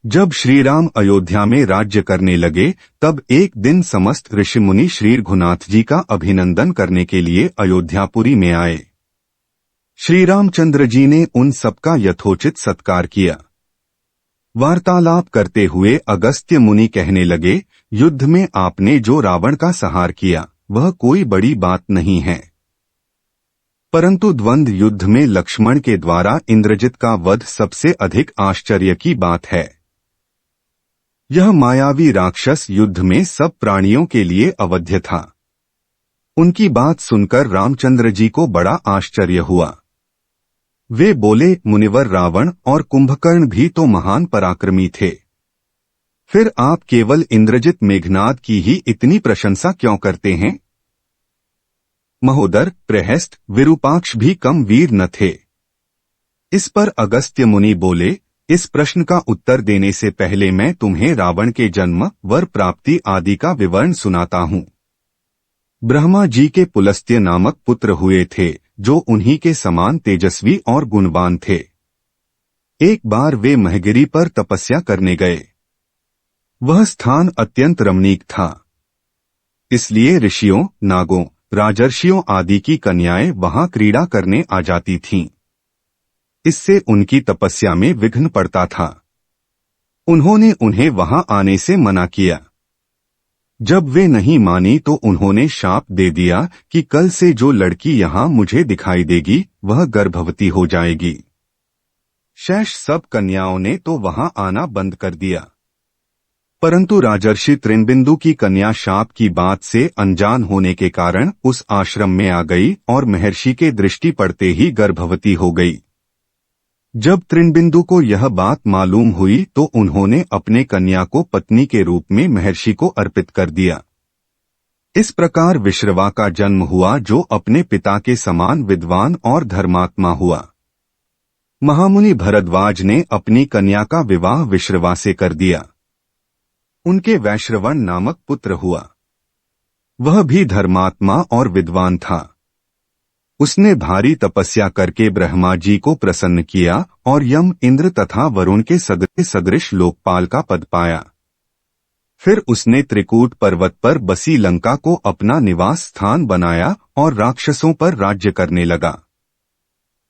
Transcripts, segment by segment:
जब श्रीराम अयोध्या में राज्य करने लगे तब एक दिन समस्त ऋषिमुनि श्री रघुनाथ जी का अभिनंदन करने के लिए अयोध्यापुरी में आए। श्री रामचंद्र जी ने उन सबका यथोचित सत्कार किया। वार्तालाप करते हुए अगस्त्य मुनि कहने लगे, युद्ध में आपने जो रावण का संहार किया वह कोई बड़ी बात नहीं है, परंतु द्वंद्व युद्ध में लक्ष्मण के द्वारा इंद्रजित का वध सबसे अधिक आश्चर्य की बात है। यह मायावी राक्षस युद्ध में सब प्राणियों के लिए अवध्य था। उनकी बात सुनकर रामचंद्र जी को बड़ा आश्चर्य हुआ। वे बोले, मुनिवर रावण और कुंभकर्ण भी तो महान पराक्रमी थे, फिर आप केवल इंद्रजित मेघनाद की ही इतनी प्रशंसा क्यों करते हैं? महोदर, प्रहस्त, विरूपाक्ष भी कम वीर न थे। इस पर अगस्त्य मुनि बोले, इस प्रश्न का उत्तर देने से पहले मैं तुम्हें रावण के जन्म, वर प्राप्ति आदि का विवरण सुनाता हूँ। ब्रह्मा जी के पुलस्त्य नामक पुत्र हुए थे, जो उन्हीं के समान तेजस्वी और गुणवान थे। एक बार वे महगिरी पर तपस्या करने गए। वह स्थान अत्यंत रमणीक था, इसलिए ऋषियों, नागों, राजर्षियों आदि की कन्याएं वहां क्रीड़ा करने आ जाती थीं। इससे उनकी तपस्या में विघ्न पड़ता था। उन्होंने उन्हें वहां आने से मना किया। जब वे नहीं मानी तो उन्होंने शाप दे दिया कि कल से जो लड़की यहां मुझे दिखाई देगी वह गर्भवती हो जाएगी। शेष सब कन्याओं ने तो वहां आना बंद कर दिया, परंतु राजर्षि त्रिनबिंदु की कन्या शाप की बात से अनजान होने के कारण उस आश्रम में आ गई और महर्षि के दृष्टि पड़ते ही गर्भवती हो गई। जब त्रिनबिंदु को यह बात मालूम हुई तो उन्होंने अपने कन्या को पत्नी के रूप में महर्षि को अर्पित कर दिया। इस प्रकार विश्रवा का जन्म हुआ, जो अपने पिता के समान विद्वान और धर्मात्मा हुआ। महामुनि भरद्वाज ने अपनी कन्या का विवाह विश्रवा से कर दिया। उनके वैश्रवण नामक पुत्र हुआ। वह भी धर्मात्मा और विद्वान था। उसने भारी तपस्या करके ब्रह्मा जी को प्रसन्न किया और यम, इंद्र तथा वरुण के सदृश लोकपाल का पद पाया। फिर उसने त्रिकूट पर्वत पर बसी लंका को अपना निवास स्थान बनाया और राक्षसों पर राज्य करने लगा।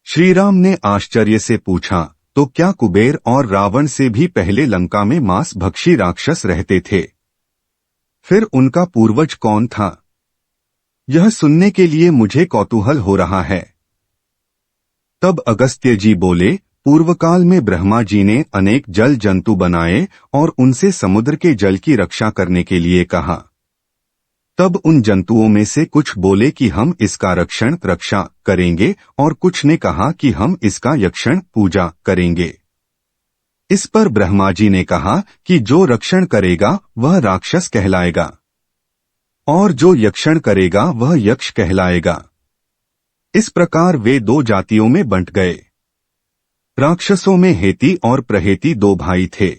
श्रीराम ने आश्चर्य से पूछा, तो क्या कुबेर और रावण से भी पहले लंका में मांस भक्षी राक्षस रहते थे? फिर उनका पूर्वज कौन था? यह सुनने के लिए मुझे कौतूहल हो रहा है। तब अगस्त्य जी बोले, पूर्वकाल में ब्रह्मा जी ने अनेक जल जंतु बनाए और उनसे समुद्र के जल की रक्षा करने के लिए कहा। तब उन जंतुओं में से कुछ बोले कि हम इसका रक्षा करेंगे और कुछ ने कहा कि हम इसका यक्षण पूजा करेंगे। इस पर ब्रह्मा जी ने कहा कि जो रक्षण करेगा वह राक्षस कहलाएगा और जो यक्षण करेगा वह यक्ष कहलाएगा। इस प्रकार वे दो जातियों में बंट गए। राक्षसों में हेती और प्रहेती दो भाई थे।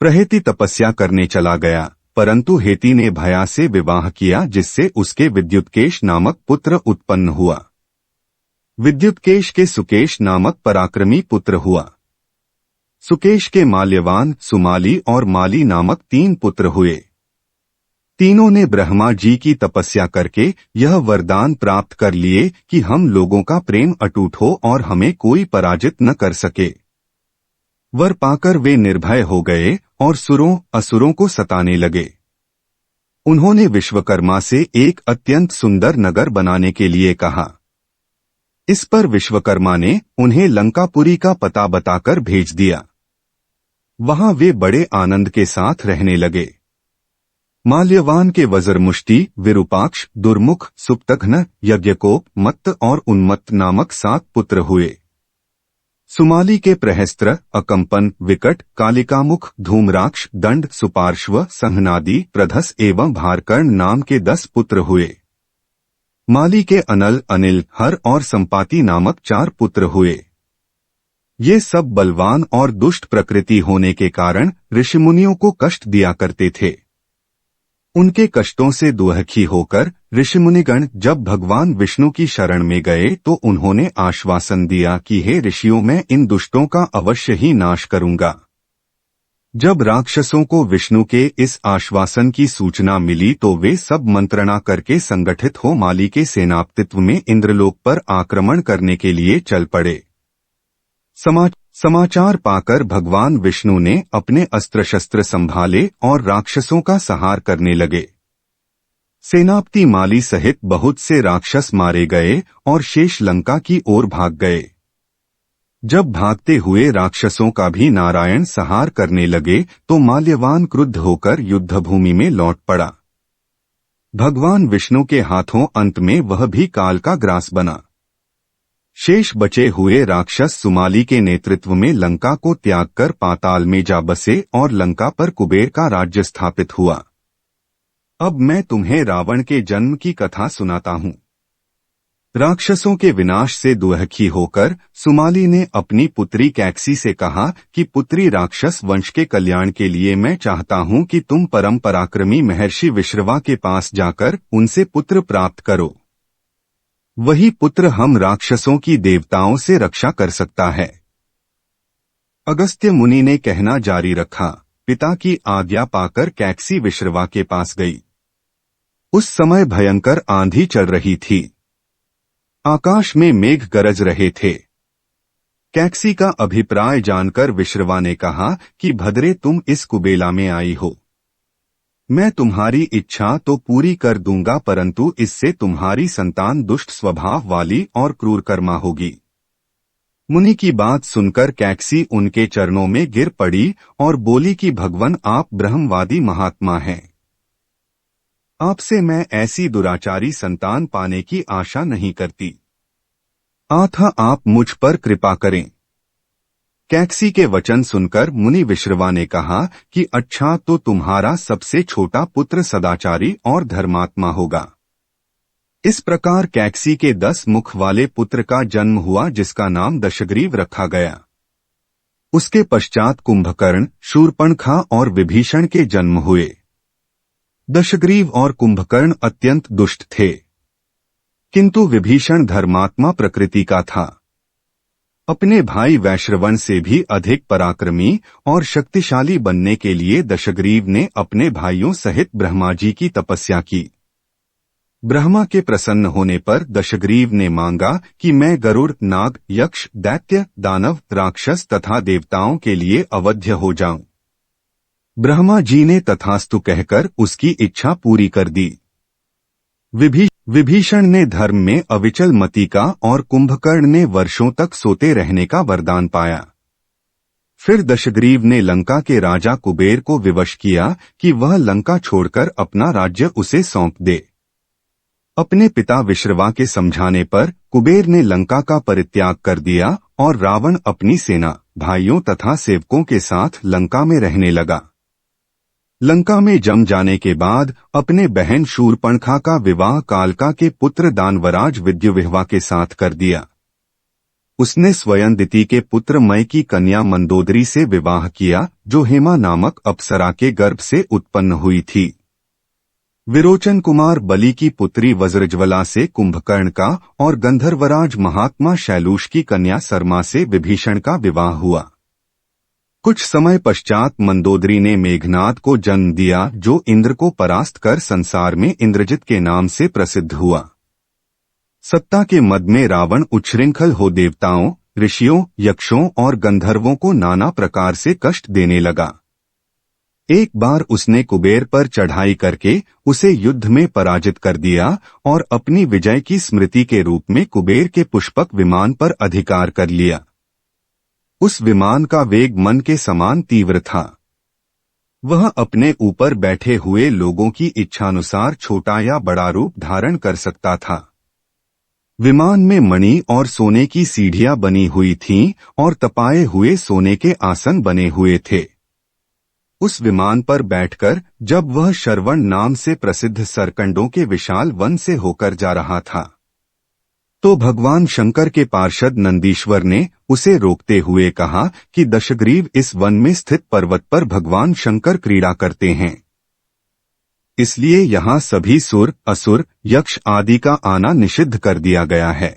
प्रहेती तपस्या करने चला गया, परंतु हेती ने भया से विवाह किया, जिससे उसके विद्युत्केश नामक पुत्र उत्पन्न हुआ। विद्युत्केश के सुकेश नामक पराक्रमी पुत्र हुआ। सुकेश के माल्यवान, सुमाली और माली नामक 3 पुत्र हुए। तीनों ने ब्रह्मा जी की तपस्या करके यह वरदान प्राप्त कर लिए कि हम लोगों का प्रेम अटूट हो और हमें कोई पराजित न कर सके। वर पाकर वे निर्भय हो गए और सुरों असुरों को सताने लगे। उन्होंने विश्वकर्मा से एक अत्यंत सुंदर नगर बनाने के लिए कहा। इस पर विश्वकर्मा ने उन्हें लंकापुरी का पता बताकर भेज दिया। वहां वे बड़े आनंद के साथ रहने लगे। माल्यवान के वज्रमुष्टि, विरूपाक्ष, दुर्मुख, सुप्तघ्न, यज्ञकोप, मत्त और उन्मत्त नामक 7 पुत्र हुए। सुमाली के प्रहस्त्र, अकंपन, विकट, कालिकामुख, धूम्राक्ष, दंड, सुपार्श्व, संहनादी, प्रधस एवं भारकर्ण नाम के 10 पुत्र हुए। माली के अनल, अनिल, हर और संपाति नामक 4 पुत्र हुए। ये सब बलवान और दुष्ट प्रकृति होने के कारण ऋषिमुनियों को कष्ट दिया करते थे। उनके कष्टों से दुखी होकर ऋषिमुनिगण जब भगवान विष्णु की शरण में गए तो उन्होंने आश्वासन दिया कि हे ऋषियों, मैं इन दुष्टों का अवश्य ही नाश करूंगा। जब राक्षसों को विष्णु के इस आश्वासन की सूचना मिली तो वे सब मंत्रणा करके संगठित हो माली के सेनापतित्व में इंद्रलोक पर आक्रमण करने के लिए चल पड़े। समाचार पाकर भगवान विष्णु ने अपने अस्त्र शस्त्र संभाले और राक्षसों का संहार करने लगे। सेनापति माली सहित बहुत से राक्षस मारे गए और शेष लंका की ओर भाग गए। जब भागते हुए राक्षसों का भी नारायण संहार करने लगे तो माल्यवान क्रुद्ध होकर युद्धभूमि में लौट पड़ा। भगवान विष्णु के हाथों अंत में वह भी काल का ग्रास बना। शेष बचे हुए राक्षस सुमाली के नेतृत्व में लंका को त्याग कर पाताल में जा बसे और लंका पर कुबेर का राज्य स्थापित हुआ। अब मैं तुम्हें रावण के जन्म की कथा सुनाता हूँ। राक्षसों के विनाश से दुखी होकर सुमाली ने अपनी पुत्री कैकसी से कहा कि पुत्री, राक्षस वंश के कल्याण के लिए मैं चाहता हूँ कि तुम परम पराक्रमी महर्षि विश्रवा के पास जाकर उनसे पुत्र प्राप्त करो। वही पुत्र हम राक्षसों की देवताओं से रक्षा कर सकता है। अगस्त्य मुनि ने कहना जारी रखा। पिता की आज्ञा पाकर कैकसी विश्रवा के पास गई। उस समय भयंकर आंधी चल रही थी। आकाश में मेघ गरज रहे थे। कैकसी का अभिप्राय जानकर विश्रवा ने कहा कि भद्रे, तुम इस कुबेला में आई हो। मैं तुम्हारी इच्छा तो पूरी कर दूंगा, परंतु इससे तुम्हारी संतान दुष्ट स्वभाव वाली और क्रूरकर्मा होगी। मुनि की बात सुनकर कैकसी उनके चरणों में गिर पड़ी और बोली कि भगवान, आप ब्रह्मवादी महात्मा हैं। आपसे मैं ऐसी दुराचारी संतान पाने की आशा नहीं करती। अतः आप मुझ पर कृपा करें। कैकसी के वचन सुनकर मुनि विश्रवा ने कहा कि अच्छा, तो तुम्हारा सबसे छोटा पुत्र सदाचारी और धर्मात्मा होगा। इस प्रकार कैकसी के 10 मुख वाले पुत्र का जन्म हुआ, जिसका नाम दशग्रीव रखा गया। उसके पश्चात कुंभकर्ण, शूर्पणखा और विभीषण के जन्म हुए। दशग्रीव और कुंभकर्ण अत्यंत दुष्ट थे, किंतु विभीषण धर्मात्मा प्रकृति का था। अपने भाई वैश्रवण से भी अधिक पराक्रमी और शक्तिशाली बनने के लिए दशग्रीव ने अपने भाइयों सहित ब्रह्मा जी की तपस्या की। ब्रह्मा के प्रसन्न होने पर दशग्रीव ने मांगा कि मैं गरुड़, नाग, यक्ष, दैत्य, दानव, राक्षस तथा देवताओं के लिए अवध्य हो जाऊं। ब्रह्मा जी ने तथास्तु कहकर उसकी इच्छा पूरी कर दी। विभीषण ने धर्म में अविचल मति का और कुंभकर्ण ने वर्षों तक सोते रहने का वरदान पाया। फिर दशग्रीव ने लंका के राजा कुबेर को विवश किया कि वह लंका छोड़कर अपना राज्य उसे सौंप दे। अपने पिता विश्रवा के समझाने पर कुबेर ने लंका का परित्याग कर दिया और रावण अपनी सेना, भाइयों तथा सेवकों के साथ लंका में रहने लगा। लंका में जम जाने के बाद अपने बहन शूर्पणखा का विवाह कालका के पुत्र दानवराज विद्युविह्वा के साथ कर दिया। उसने स्वयं दिति के पुत्र मय की कन्या मंदोदरी से विवाह किया, जो हेमा नामक अप्सरा के गर्भ से उत्पन्न हुई थी। विरोचन कुमार बलि की पुत्री वज्रज्वला से कुंभकर्ण का और गंधर्वराज महात्मा शैलूष की कन्या सरमा से विभीषण का विवाह हुआ। कुछ समय पश्चात मंदोदरी ने मेघनाद को जन्म दिया, जो इंद्र को परास्त कर संसार में इंद्रजित के नाम से प्रसिद्ध हुआ। सत्ता के मद में रावण उच्छृंखल हो देवताओं, ऋषियों, यक्षों और गंधर्वों को नाना प्रकार से कष्ट देने लगा। एक बार उसने कुबेर पर चढ़ाई करके उसे युद्ध में पराजित कर दिया और अपनी विजय की स्मृति के रूप में कुबेर के पुष्पक विमान पर अधिकार कर लिया। उस विमान का वेग मन के समान तीव्र था। वह अपने ऊपर बैठे हुए लोगों की इच्छानुसार छोटा या बड़ा रूप धारण कर सकता था। विमान में मणि और सोने की सीढ़ियां बनी हुई थीं और तपाए हुए सोने के आसन बने हुए थे। उस विमान पर बैठकर जब वह शरवण नाम से प्रसिद्ध सरकंडों के विशाल वन से होकर जा रहा था, तो भगवान शंकर के पार्षद नंदीश्वर ने उसे रोकते हुए कहा कि दशग्रीव, इस वन में स्थित पर्वत पर भगवान शंकर क्रीड़ा करते हैं, इसलिए यहाँ सभी सुर, असुर, यक्ष आदि का आना निषिद्ध कर दिया गया है।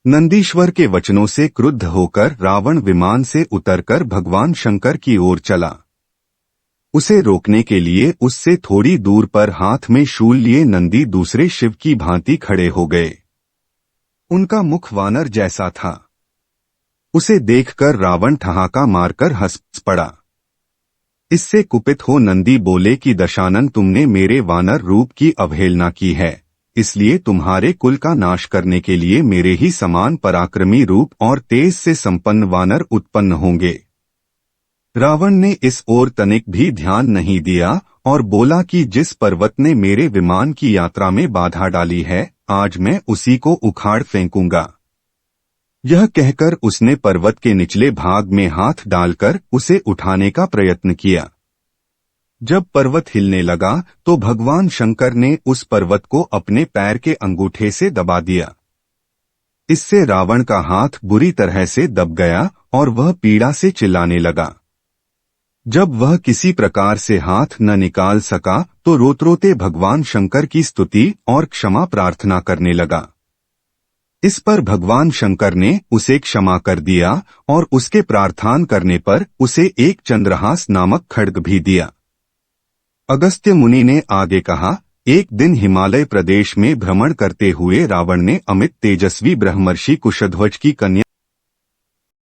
नंदीश्वर के वचनों से क्रुद्ध होकर रावण विमान से उतरकर भगवान शंकर की ओर चला। उसे रोकने के लिए उससे थोड़ी दूर पर हाथ में शूल लिए नंदी दूसरे शिव की भांति खड़े हो गए। उनका मुख वानर जैसा था। उसे देखकर रावण ठहाका मारकर हंस पड़ा। इससे कुपित हो नंदी बोले कि दशानन, तुमने मेरे वानर रूप की अवहेलना की है, इसलिए तुम्हारे कुल का नाश करने के लिए मेरे ही समान पराक्रमी रूप और तेज से संपन्न वानर उत्पन्न होंगे। रावण ने इस ओर तनिक भी ध्यान नहीं दिया और बोला कि जिस पर्वत ने मेरे विमान की यात्रा में बाधा डाली है, आज मैं उसी को उखाड़ फेंकूंगा। यह कहकर उसने पर्वत के निचले भाग में हाथ डालकर उसे उठाने का प्रयत्न किया। जब पर्वत हिलने लगा तो भगवान शंकर ने उस पर्वत को अपने पैर के अंगूठे से दबा दिया। इससे रावण का हाथ बुरी तरह से दब गया और वह पीड़ा से चिल्लाने लगा। जब वह किसी प्रकार से हाथ न निकाल सका तो रोते भगवान शंकर की स्तुति और क्षमा प्रार्थना करने लगा। इस पर भगवान शंकर ने उसे क्षमा कर दिया और उसके प्रार्थना करने पर उसे एक चंद्रहास नामक खड्ग भी दिया। अगस्त्य मुनि ने आगे कहा, एक दिन हिमालय प्रदेश में भ्रमण करते हुए रावण ने अमित तेजस्वी ब्रह्मर्षि कुशध्वज की कन्या